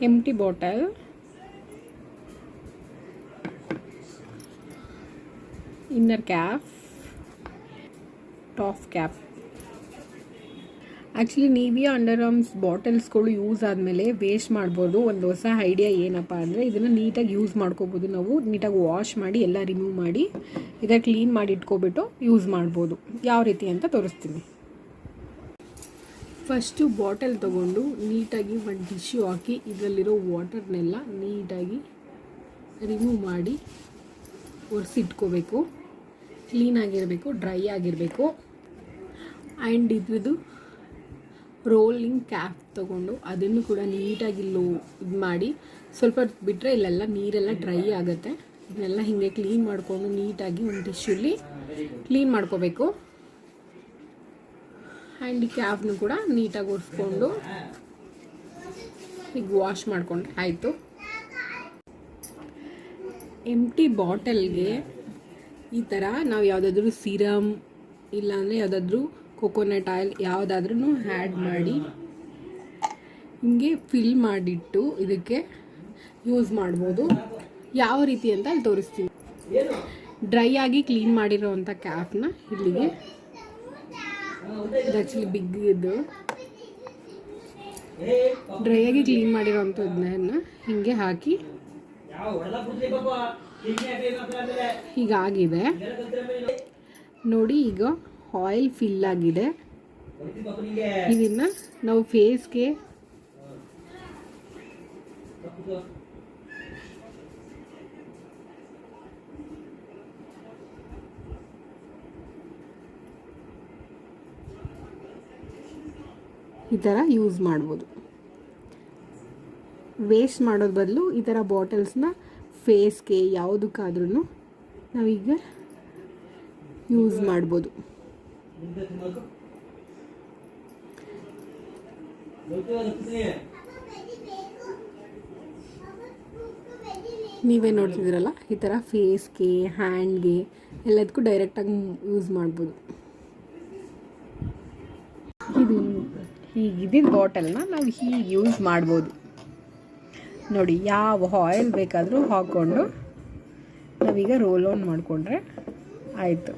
empty bottle, inner cap, top cap. Actually Nivea under arms ಬಾಟಲ್ಸ್ಗಳು use ಆದಮೇಲೆ waste ಮಾಡ್ಬೋದು. ಒಂದು ಹೊಸ ಐಡಿಯಾ ಏನಪ್ಪ ಅಂದರೆ ಇದನ್ನು ನೀಟಾಗಿ ಯೂಸ್ ಮಾಡ್ಕೋಬೋದು. ನಾವು ನೀಟಾಗಿ ವಾಶ್ ಮಾಡಿ ಎಲ್ಲ ರಿಮೂವ್ ಮಾಡಿ ಇದನ್ನು ಕ್ಲೀನ್ ಮಾಡಿ ಇಟ್ಕೊಬಿಟ್ಟು ಯೂಸ್ ಮಾಡ್ಬೋದು. ಯಾವ ರೀತಿ ಅಂತ ತೋರಿಸ್ತೀನಿ. ಫಸ್ಟು ಬಾಟಲ್ ತೊಗೊಂಡು ನೀಟಾಗಿ ಒಂದು ಟಿಶ್ಯೂ ಹಾಕಿ ಇದರಲ್ಲಿರೋ ವಾಟರ್ನೆಲ್ಲ ನೀಟಾಗಿ ರಿಮೂವ್ ಮಾಡಿ ಒರೆಸಿಟ್ಕೋಬೇಕು. ಕ್ಲೀನಾಗಿರಬೇಕು, ಡ್ರೈ ಆಗಿರಬೇಕು. ಆ್ಯಂಡ್ ಇದ್ರದ್ದು ರೋಲಿಂಗ್ ಕ್ಯಾಪ್ ತೊಗೊಂಡು ಅದನ್ನು ಕೂಡ ನೀಟಾಗಿ ಇದು ಮಾಡಿ ಸ್ವಲ್ಪ ಬಿಟ್ಟರೆ ಇಲ್ಲೆಲ್ಲ ನೀರೆಲ್ಲ ಡ್ರೈ ಆಗುತ್ತೆ. ಇದನ್ನೆಲ್ಲ ಹೀಗೆ ಕ್ಲೀನ್ ಮಾಡಿಕೊಂಡು ನೀಟಾಗಿ ಒಂದು ಟಿಶ್ಯೂಲಿ ಕ್ಲೀನ್ ಮಾಡ್ಕೋಬೇಕು. ಆ್ಯಂಡ್ ಈ ಕ್ಯಾಪ್ನು ಕೂಡ ನೀಟಾಗಿ ಒರೆಸ್ಕೊಂಡು ಈಗ ವಾಶ್ ಮಾಡಿಕೊಂಡ್ರೆ ಆಯಿತು. ಎಂಟಿ ಬಾಟಲ್ಗೆ ಈ ಥರ ನಾವು ಯಾವುದಾದ್ರೂ ಸಿರಮ್ ಇಲ್ಲಾಂದರೆ ಯಾವುದಾದ್ರೂ ಕೊಕೊನಟ್ ಆಯಿಲ್ ಯಾವುದಾದ್ರೂ ಆ್ಯಡ್ ಮಾಡಿ ಹಿಂಗೆ ಫಿಲ್ ಮಾಡಿಟ್ಟು ಇದಕ್ಕೆ ಯೂಸ್ ಮಾಡ್ಬೋದು. ಯಾವ ರೀತಿ ಅಂತ ಅಲ್ಲಿ ತೋರಿಸ್ತೀನಿ. ಡ್ರೈ ಆಗಿ ಕ್ಲೀನ್ ಮಾಡಿರೋವಂಥ ಕ್ಯಾಪ್ನ ಇಲ್ಲಿಗೆ ಆ್ಯಕ್ಚುಲಿ ಬಿಗ್ ಇದು ಡ್ರೈ ಆಗಿ ಕ್ಲೀನ್ ಮಾಡಿರೋವಂಥದ್ದನ್ನ ಹಿಂಗೆ ಹಾಕಿ ಹೀಗಾಗಿದೆ ನೋಡಿ. ಈಗ ಆಯಿಲ್ ಫಿಲ್ ಆಗಿದೆ. ಇದನ್ನು ನಾವು ಫೇಸ್ಗೆ ಈ ಥರ ಯೂಸ್ ಮಾಡ್ಬೋದು. ವೇಸ್ಟ್ ಮಾಡೋದ್ರ ಬದಲು ಈ ಥರ ಬಾಟಲ್ಸ್ನ ಫೇಸ್ಗೆ ಯಾವುದಕ್ಕಾದ್ರೂ ನಾವೀಗ ಯೂಸ್ ಮಾಡ್ಬೋದು. ನೀವೇ ನೋಡ್ತಿದ್ದೀರಲ್ಲ, ಈ ಥರ ಫೇಸ್ಗೆ, ಹ್ಯಾಂಡ್ಗೆ ಎಲ್ಲದಕ್ಕೂ ಡೈರೆಕ್ಟಾಗಿ ಯೂಸ್ ಮಾಡ್ಬೋದು. ಇದು ಹೀಗಿದ್ದ ಬಾಟಲ್ನ ನಾವು ಹೀಗೆ ಯೂಸ್ ಮಾಡ್ಬೋದು ನೋಡಿ. ಯಾವ ಆಯಿಲ್ ಬೇಕಾದರೂ ಹಾಕ್ಕೊಂಡು ನಾವೀಗ ರೋಲ್ ಆನ್ ಮಾಡಿಕೊಂಡ್ರೆ ಆಯಿತು.